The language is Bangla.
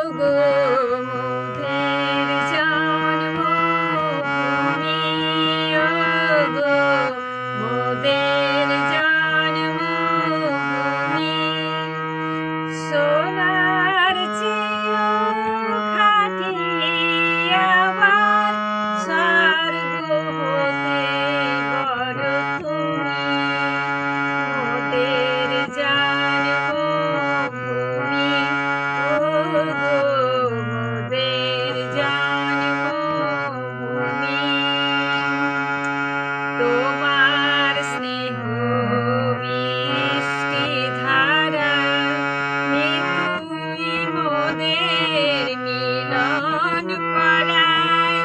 গো মোদের জন্মভূমি, ও গো মোদের জন্মভূমি। সোনার চেয়েও খাঁটি আবার স্বর্গ হতে বড় তুমি, মোদের জন্মভূমি, ও গো মোদের জন্মভূমি। তোমার স্নেহ মিষ্টি ধারা নিতুই মোদের মিলন করায়।